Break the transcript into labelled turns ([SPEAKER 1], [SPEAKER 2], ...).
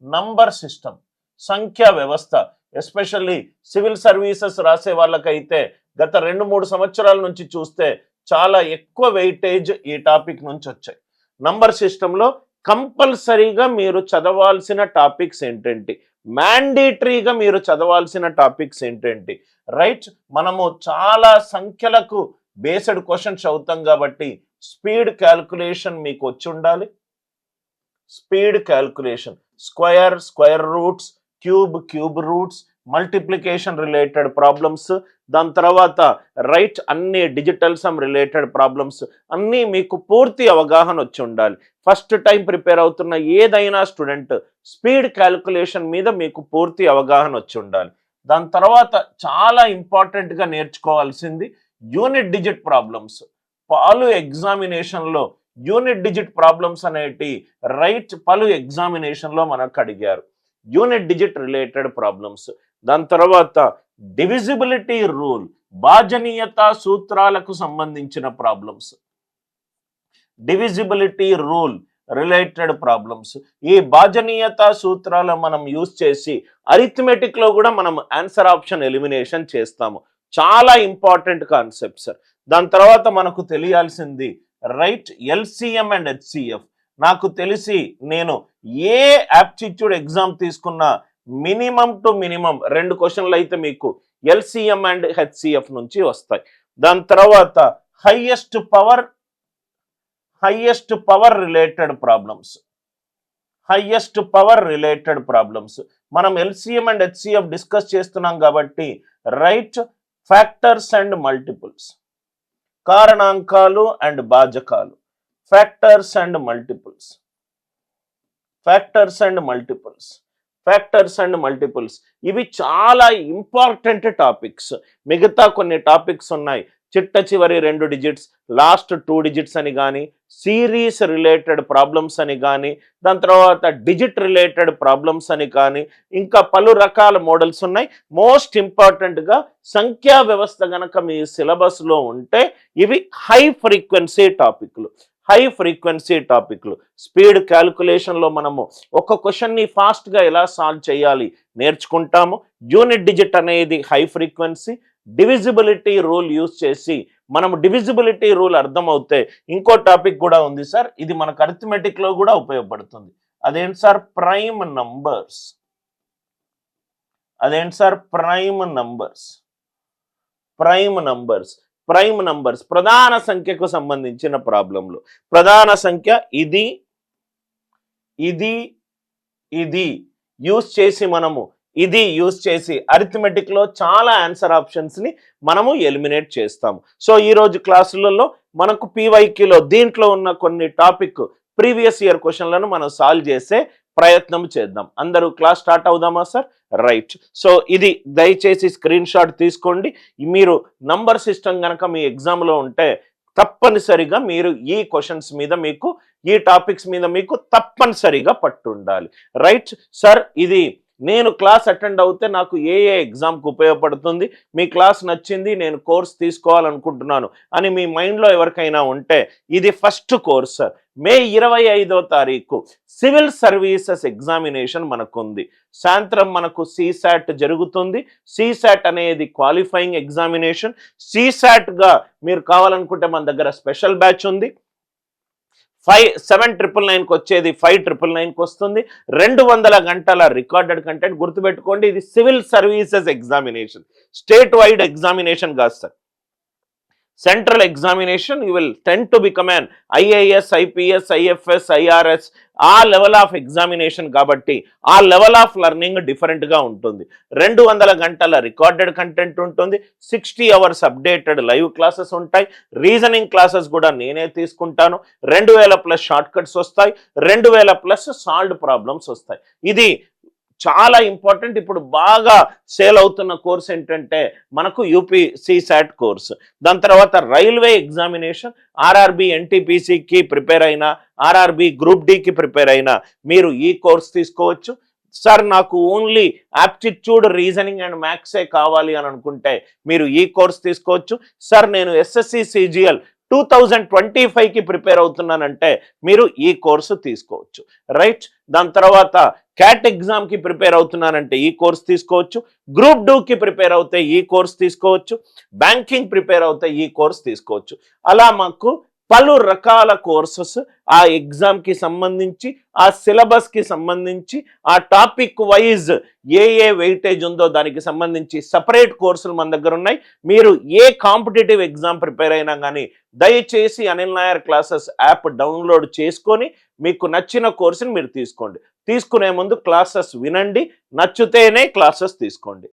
[SPEAKER 1] Number system, సంఖ్యా వ్యవస్థ. Especially civil services రాసే వాళ్ళకైతే గత 2-3 సంవత్సరాల నుంచి చూస్తే చాలా ఎక్కువ వెయిటేజ్ ఈ టాపిక్ నుంచి వచ్చాయి. నంబర్ సిస్టంలో కంపల్సరీగా మీరు చదవాల్సిన టాపిక్స్ ఏంటంటే, మ్యాండేటరీగా మీరు చదవాల్సిన టాపిక్స్ ఏంటంటే, రైట్? మనము చాలా సంఖ్యలకు బేస్డ్ క్వశ్చన్స్ అవుతాం కాబట్టి స్పీడ్ క్యాల్కులేషన్ మీకు వచ్చి ఉండాలి. Speed calculation, square roots, cube roots, multiplication related problems, దాని తర్వాత రైట్ అన్ని డిజిటల్ సమ్ రిలేటెడ్ ప్రాబ్లమ్స్ అన్నీ మీకు పూర్తి అవగాహన వచ్చి ఉండాలి. ఫస్ట్ టైం ప్రిపేర్ అవుతున్న ఏదైనా స్టూడెంట్ స్పీడ్ క్యాల్కులేషన్ మీద మీకు పూర్తి అవగాహన వచ్చి ఉండాలి. దాని తర్వాత చాలా ఇంపార్టెంట్గా నేర్చుకోవాల్సింది యూనిట్ డిజిట్ ప్రాబ్లమ్స్. పలు ఎగ్జామినేషన్లో యూనిట్ డిజిట్ ప్రాబ్లమ్స్ అనేటి రైట్ పలు ఎగ్జామినేషన్లో మనకు అడిగారు. Unit digit related problems. దాని తర్వాత డివిజిబిలిటీ రూల్, భాజనీయత సూత్రాలకు సంబంధించిన problems, divisibility rule related problems. ఈ భాజనీయత సూత్రాలు మనం యూజ్ చేసి అరిథమెటిక్ లో కూడా మనం ఆన్సర్ ఆప్షన్ ఎలిమినేషన్ చేస్తాము. చాలా ఇంపార్టెంట్ కాన్సెప్ట్స్. దాని తర్వాత మనకు తెలియాల్సింది రైట్ ఎల్సిఎం అండ్ హెచ్సిఎఫ్. నాకు తెలిసి నేను ఏ యాప్టిట్యూడ్ ఎగ్జామ్ తీసుకున్నా మినిమం టు మినిమం 2 క్వశ్చన్లు అయితే మీకు ఎల్సిఎం అండ్ హెచ్సిఎఫ్ నుంచి వస్తాయి. దాని తర్వాత హైయెస్ట్ పవర్ రిలేటెడ్ ప్రాబ్లమ్స్. మనం ఎల్సిఎం అండ్ హెచ్సిఎఫ్ డిస్కస్ చేస్తున్నాం కాబట్టి రైట్ ఫ్యాక్టర్స్ అండ్ మల్టిపుల్స్, కారణాంకాలు అండ్ భాజకాలు, ఫ్యాక్టర్స్ అండ్ మల్టిపుల్స్ ఇవి చాలా ఇంపార్టెంట్ టాపిక్స్. మిగతా కొన్ని టాపిక్స్ ఉన్నాయి, చిట్ట చివరి 2 డిజిట్స్, లాస్ట్ 2 డిజిట్స్ అని కానీ, సిరీస్ రిలేటెడ్ ప్రాబ్లమ్స్ అని కానీ, దాని తర్వాత డిజిట్ రిలేటెడ్ ప్రాబ్లమ్స్ అని కానీ, ఇంకా పలు రకాల మోడల్స్ ఉన్నాయి. మోస్ట్ ఇంపార్టెంట్గా సంఖ్యా వ్యవస్థ గనక మీ సిలబస్లో ఉంటే ఇవి హై ఫ్రీక్వెన్సీ టాపిక్లు. స్పీడ్ క్యాల్కులేషన్లో మనము ఒక క్వశ్చన్ని ఫాస్ట్గా ఎలా సాల్వ్ చేయాలి నేర్చుకుంటాము. యూనిట్ డిజిట్ అనేది high frequency. Divisibility rule use చేసి మనం డివిజిబిలిటీ రూల్ అర్థమవుతే ఇంకో టాపిక్ కూడా ఉంది సార్, ఇది మనకు అరిథమెటిక్ లో కూడా ఉపయోగపడుతుంది. అదేంటి సార్? ప్రైమ్ నంబర్స్ ప్రధాన సంఖ్యకు సంబంధించిన ప్రాబ్లంలు. ప్రధాన సంఖ్య ఇది యూజ్ చేసి అరిథమెటిక్ లో చాలా ఆన్సర్ ఆప్షన్స్ ని మనము ఎలిమినేట్ చేస్తాము. సో ఈ రోజు క్లాసులలో మనకు పీవైక్యూలో దీంట్లో ఉన్న కొన్ని టాపిక్ ప్రీవియస్ ఇయర్ క్వశ్చన్లను మనం సాల్వ్ చేసే ప్రయత్నం చేద్దాం. అందరూ క్లాస్ స్టార్ట్ అవుదామా సార్? రైట్. సో ఇది దయచేసి స్క్రీన్ షాట్ తీసుకోండి. మీరు నంబర్ సిస్టమ్ కనుక మీ ఎగ్జామ్లో ఉంటే తప్పనిసరిగా మీరు ఈ క్వశ్చన్స్ మీద మీకు ఈ టాపిక్స్ మీద మీకు తప్పనిసరిగా పట్టు ఉండాలి. రైట్ సార్, ఇది నేను క్లాస్ అటెండ్ అవుతే నాకు ఏ ఎగ్జామ్కి ఉపయోగపడుతుంది, మీ క్లాస్ నచ్చింది, నేను కోర్స్ తీసుకోవాలనుకుంటున్నాను అని మీ మైండ్లో ఎవరికైనా ఉంటే ఇది ఫస్ట్ కోర్స్ సార్. మే 25వ తారీఖు సివిల్ సర్వీసెస్ ఎగ్జామినేషన్ మనకుంది. సాయంత్రం మనకు సిసాట్ జరుగుతుంది. సిసాట్ అనేది క్వాలిఫైయింగ్ ఎగ్జామినేషన్. సిసాట్గా మీరు కావాలనుకుంటే మన దగ్గర స్పెషల్ బ్యాచ్ ఉంది. 7,999కి వచ్చేది 5,999కి వస్తుంది. 200 గంటల రికార్డెడ్ కంటెంట్. గుర్తుపెట్టుకోండి, ఇది civil services examination, state wide examination కాదు sir. Central examination. You will tend to become an IAS, IPS, IFS, IRS, ఆ లెవెల్ ఆఫ్ ఎగ్జామినేషన్ కాబట్టి ఆ లెవెల్ ఆఫ్ లెర్నింగ్ డిఫరెంట్గా ఉంటుంది. 200 గంటల రికార్డెడ్ కంటెంట్ ఉంటుంది. 60 అవర్స్ అప్డేటెడ్ లైవ్ క్లాసెస్ ఉంటాయి. Reasoning classes కూడా నేనే తీసుకుంటాను. 2000+ షార్ట్ కట్స్ వస్తాయి. 2000+ సాల్వ్డ్ ప్రాబ్లమ్స్ వస్తాయి. ఇది చాలా ఇంపార్టెంట్. ఇప్పుడు బాగా సేల్ అవుతున్న కోర్స్ ఏంటంటే మనకు యూపీ సిసాట్ కోర్స్. దాని తర్వాత రైల్వే ఎగ్జామినేషన్, ఆర్ఆర్బి ఎన్టీపీసీకి ప్రిపేర్ అయినా, ఆర్ఆర్బి గ్రూప్ డికి ప్రిపేర్ అయినా మీరు ఈ కోర్స్ తీసుకోవచ్చు. సార్ నాకు ఓన్లీ యాప్టిట్యూడ్, రీజనింగ్ అండ్ మ్యాథ్సే కావాలి అని అనుకుంటే మీరు ఈ కోర్స్ తీసుకోవచ్చు. సార్ నేను SSC CGL 2025కి ప్రిపేర్ అవుతున్నానంటే మీరు ఈ కోర్సు తీసుకోవచ్చు, రైట్. దాని తర్వాత క్యాట్ ఎగ్జామ్కి ప్రిపేర్ అవుతున్నానంటే ఈ కోర్స్ తీసుకోవచ్చు, గ్రూప్ 2కి ప్రిపేర్ అవుతే ఈ కోర్స్ తీసుకోవచ్చు, బ్యాంకింగ్ ప్రిపేర్ అవుతే ఈ కోర్స్ తీసుకోవచ్చు. అలా మాకు పలు రకాల కోర్సెస్ ఆ ఎగ్జామ్కి సంబంధించి, ఆ సిలబస్కి సంబంధించి, ఆ టాపిక్ వైజ్ ఏ వెయిటేజ్ ఉందో దానికి సంబంధించి సపరేట్ కోర్సులు మన దగ్గర ఉన్నాయి. మీరు ఏ కాంపిటేటివ్ ఎగ్జామ్ ప్రిపేర్ అయినా కానీ దయచేసి Anil Nair classes app download చేసుకొని మీకు నచ్చిన కోర్సుని మీరు తీసుకోండి. తీసుకునే ముందు క్లాసెస్ వినండి, నచ్చితేనే క్లాసెస్ తీసుకోండి.